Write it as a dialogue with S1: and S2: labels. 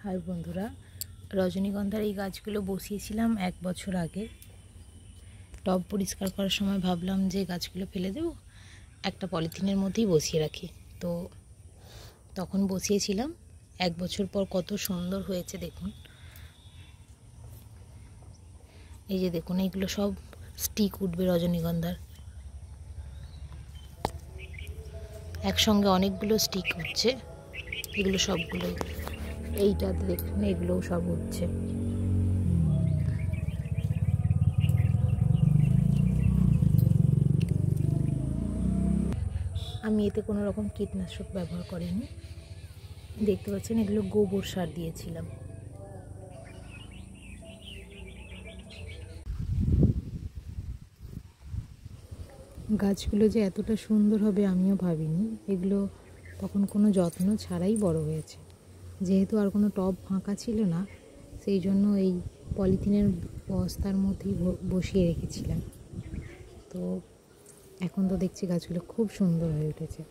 S1: High বন্ধুরা, রজনীগন্ধার এই গাছগুলো বসিয়েছিলাম 1 বছর আগে। টব পরিষ্কার করার সময় ভাবলাম যে গাছগুলো ফেলে দেব, একটা পলিথিনের মধ্যেই বসিয়ে রাখি। তো তখন বসিয়েছিলাম, 1 বছর পর কত সুন্দর হয়েছে দেখুন। এই যে দেখুন, এইগুলো সব স্টিক উঠবে রজনীগন্ধার, একসঙ্গে অনেকগুলো স্টিক উঠছে। এগুলো সবগুলোই, এইটা দেখুন, এগুলোও সব উঠছে। আমি এতে কোনো রকম কীটনাশক ব্যবহার করিনি। দেখতে পাচ্ছেন, এগুলো গোবর সার দিয়েছিলাম। গাছগুলো যে এতটা সুন্দর হবে আমিও ভাবিনি। এগুলো তখন কোনো যত্ন ছাড়াই বড় হয়েছে। যেহেতু আর কোনো টব ফাঁকা ছিল না, সেই জন্য এই পলিথিনের বস্তার মধ্যেই বসিয়ে রেখেছিলাম। তো এখন তো দেখছি গাছগুলো খুব সুন্দর হয়ে উঠেছে।